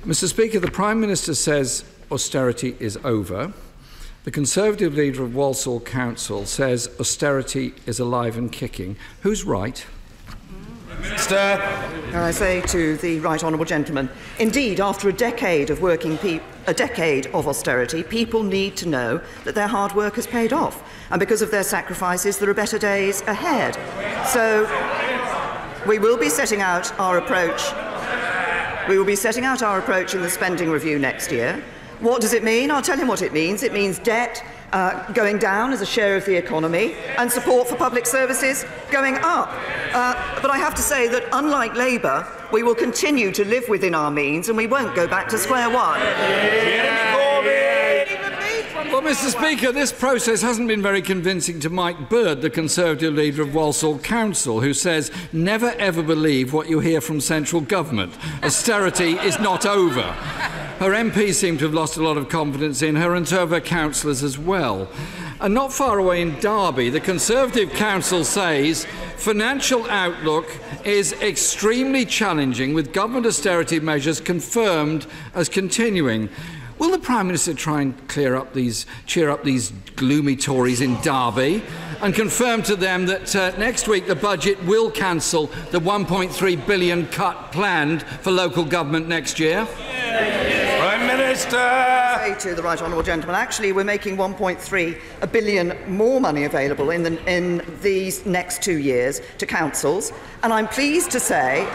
Mr. Speaker, the Prime Minister says austerity is over. The Conservative leader of Walsall Council says austerity is alive and kicking. Who's right? Minister. I say to the right honourable gentleman, indeed, after a decade of austerity, people need to know that their hard work has paid off, and because of their sacrifices, there are better days ahead. So we will be setting out our approach. We will be setting out our approach in the spending review next year. What does it mean? I'll tell him what it means. It means debt going down as a share of the economy and support for public services going up. But I have to say that, unlike Labour, we will continue to live within our means and we won't go back to square one. Well, Mr. Speaker, this process hasn't been very convincing to Mike Bird, the Conservative leader of Walsall Council, who says, never ever believe what you hear from central government. Austerity is not over. Her MPs seem to have lost a lot of confidence in her and two of her councillors as well. And not far away in Derby, the Conservative Council says financial outlook is extremely challenging, with government austerity measures confirmed as continuing. Will the Prime Minister try and cheer up these gloomy Tories in Derby and confirm to them that next week the budget will cancel the £1.3 billion cut planned for local government next year? Prime Minister. I say to the right honourable gentleman, actually we're making £1.3 billion more money available in these next 2 years to councils, and I'm pleased to say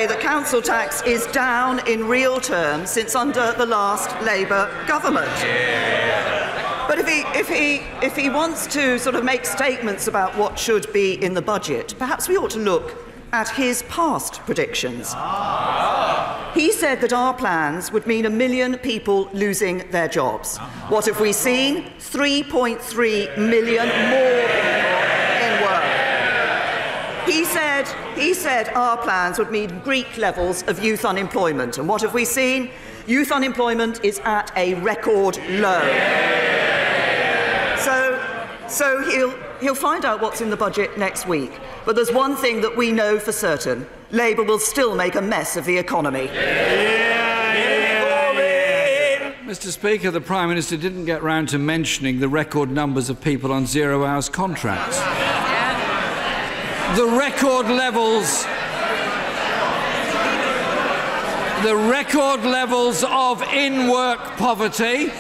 that council tax is down in real terms since under the last Labour government. But if he wants to sort of make statements about what should be in the budget, perhaps we ought to look at his past predictions. He said that our plans would mean 1 million people losing their jobs. What have we seen? 3.3 million more people in work. He said our plans would mean Greek levels of youth unemployment. And what have we seen? Youth unemployment is at a record low. So he'll find out what's in the budget next week. But there's one thing that we know for certain. Labour will still make a mess of the economy. Mr. Speaker, the Prime Minister didn't get round to mentioning the record numbers of people on 0 hours contracts. The record levels of in-work poverty,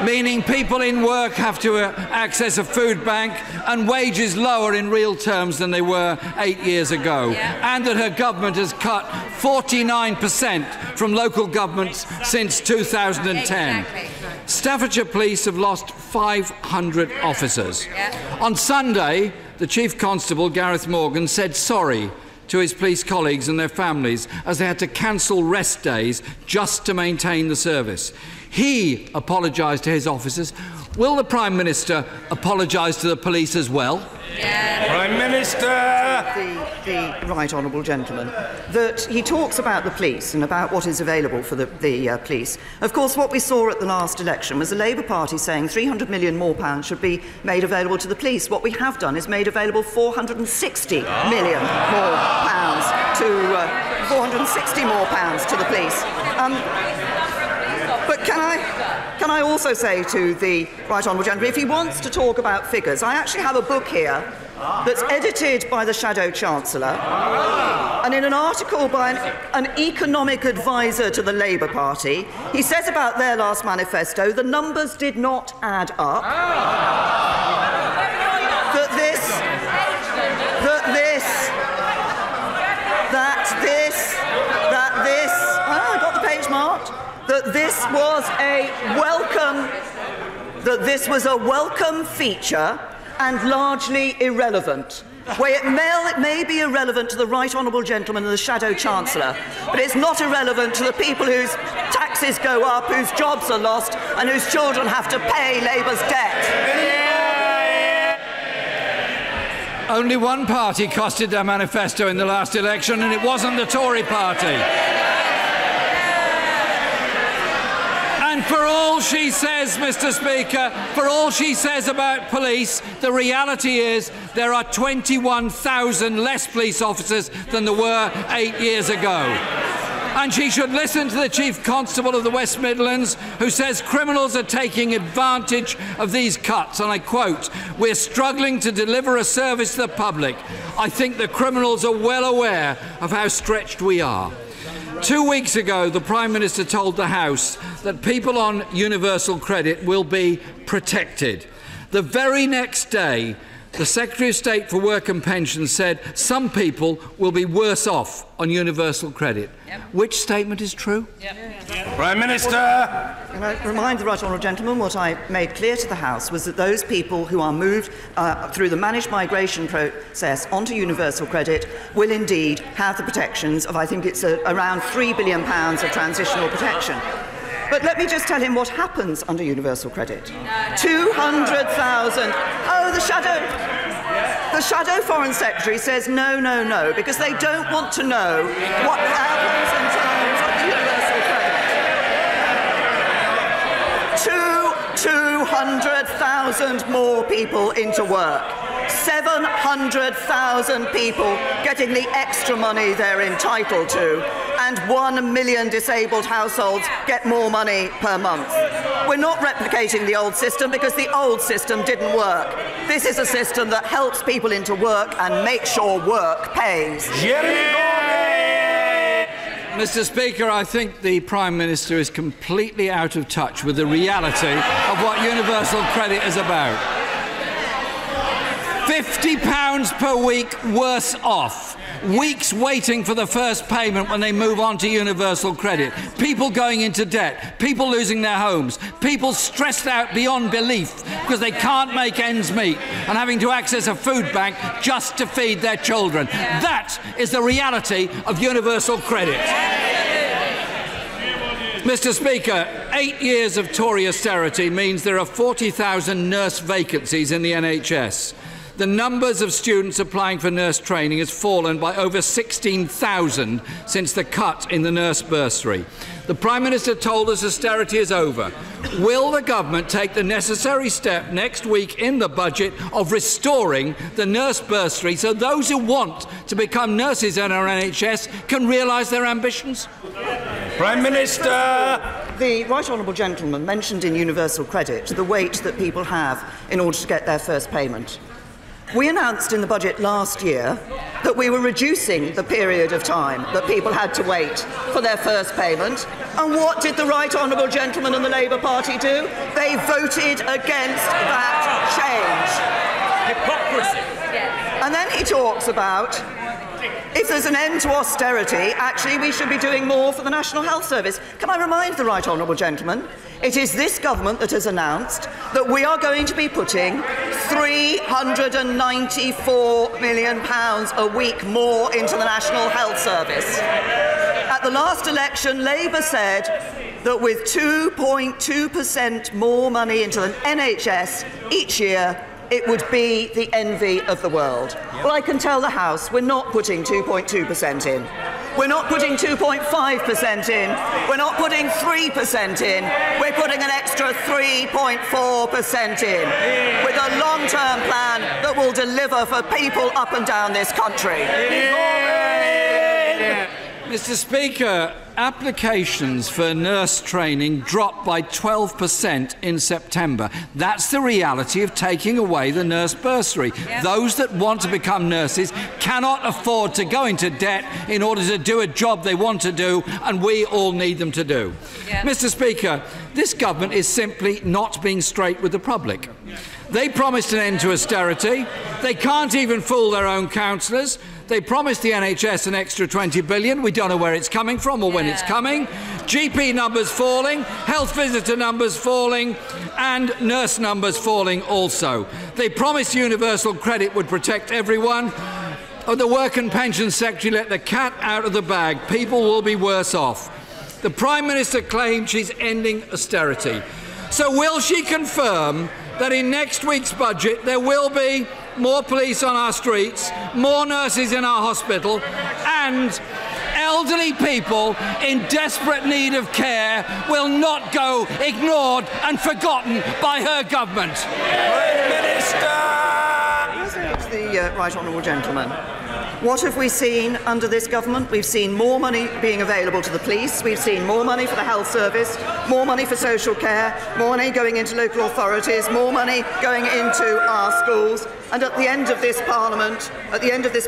meaning people in work have to access a food bank, and wages lower in real terms than they were 8 years ago, and that her government has cut 49% from local governments since 2010. Exactly. Staffordshire Police have lost 500 officers. On Sunday, the Chief Constable, Gareth Morgan, said sorry to his police colleagues and their families as they had to cancel rest days just to maintain the service. He apologised to his officers. Will the Prime Minister apologise to the police as well? Prime Minister. The right honourable gentleman, that he talks about the police and about what is available for the police. Of course, what we saw at the last election was the Labour Party saying £300 million more should be made available to the police. What we have done is made available £460 million more to the police. But can I also say to the right honourable gentleman, if he wants to talk about figures, I actually have a book here that's edited by the Shadow Chancellor, and in an article by an economic advisor to the Labour Party, he says about their last manifesto the numbers did not add up, that this was a welcome feature and largely irrelevant. Well, it may be irrelevant to the right honourable gentleman and the Shadow Chancellor, but it's not irrelevant to the people whose taxes go up, whose jobs are lost, and whose children have to pay Labour's debt. Only one party costed their manifesto in the last election, and it wasn't the Tory party. And For all she says, Mr. Speaker, for all she says about police, the reality is there are 21,000 less police officers than there were 8 years ago. And she should listen to the Chief Constable of the West Midlands, who says criminals are taking advantage of these cuts. And I quote, "We're struggling to deliver a service to the public. I think the criminals are well aware of how stretched we are." 2 weeks ago, the Prime Minister told the House that people on universal credit will be protected. The very next day, the Secretary of State for Work and Pensions said some people will be worse off on universal credit. Yep. Which statement is true? Yep. Prime Minister. Can I remind the right honourable gentleman what I made clear to the House was that those people who are moved through the managed migration process onto universal credit will indeed have the protections of, I think it's around £3 billion of transitional protection. But let me just tell him what happens under universal credit. 200,000. Oh, the shadow Foreign Secretary says no, no, no, because they don't want to know what happens in terms of universal credit. 200,000 more people into work. 700,000 people getting the extra money they're entitled to, and 1 million disabled households get more money per month. We're not replicating the old system because the old system didn't work. This is a system that helps people into work and makes sure work pays. Mr. Speaker, I think the Prime Minister is completely out of touch with the reality of what universal credit is about. £50 per week worse off. Weeks waiting for the first payment when they move on to universal credit. People going into debt. People losing their homes. People stressed out beyond belief because they can't make ends meet and having to access a food bank just to feed their children. That is the reality of universal credit. Mr. Speaker, 8 years of Tory austerity means there are 40,000 nurse vacancies in the NHS. The numbers of students applying for nurse training has fallen by over 16,000 since the cut in the nurse bursary. The Prime Minister told us austerity is over. Will the government take the necessary step next week in the budget of restoring the nurse bursary so those who want to become nurses in our NHS can realise their ambitions? Prime Minister. The right honourable gentleman mentioned in universal credit the wait that people have in order to get their first payment. We announced in the budget last year that we were reducing the period of time that people had to wait for their first payment. And what did the right honourable gentleman and the Labour Party do? They voted against that change. Hypocrisy. And then he talks about if there's an end to austerity, actually we should be doing more for the National Health Service. Can I remind the right honourable gentleman, it is this government that has announced that we are going to be putting £394 million a week more into the National Health Service. At the last election, Labour said that with 2.2% more money into the NHS each year, it would be the envy of the world. Well, I can tell the House we're not putting 2.2% in. We're not putting 2.5% in. We're not putting 3% in. We're putting an extra 3.4% in with a long-term plan that will deliver for people up and down this country. Mr. Speaker, applications for nurse training dropped by 12% in September. That's the reality of taking away the nurse bursary. Yep. Those that want to become nurses cannot afford to go into debt in order to do a job they want to do, and we all need them to do. Yep. Mr. Speaker, this government is simply not being straight with the public. They promised an end to austerity. They can't even fool their own councillors. They promised the NHS an extra $20 billion. We don't know where it's coming from or when it's coming. GP numbers falling, health visitor numbers falling, and nurse numbers falling also. They promised universal credit would protect everyone. The Work and Pensions Secretary let the cat out of the bag. People will be worse off. The Prime Minister claimed she's ending austerity. So will she confirm that in next week's budget there will be more police on our streets, more nurses in our hospital, and elderly people in desperate need of care will not go ignored and forgotten by her government. Prime Minister! It's the right honourable gentleman. What have we seen under this government? We've seen more money being available to the police, we've seen more money for the health service, more money for social care, more money going into local authorities, more money going into our schools, and at the end of this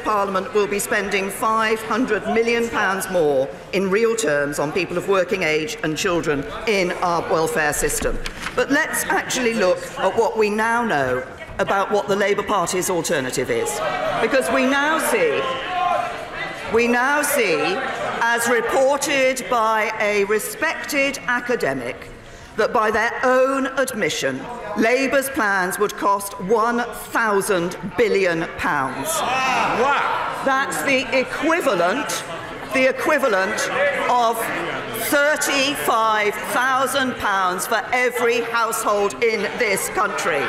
Parliament, we'll be spending £500 million more in real terms on people of working age and children in our welfare system. But let's actually look at what we now know about what the Labour Party's alternative is. Because we now see, as reported by a respected academic, that by their own admission, Labour's plans would cost £1,000 billion. Wow. That's the equivalent of £35,000 for every household in this country.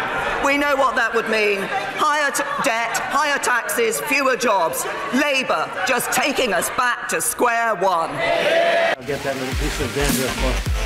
We know what that would mean. Higher debt, higher taxes, fewer jobs. Labour just taking us back to square one. I'll get that little piece of dandruff.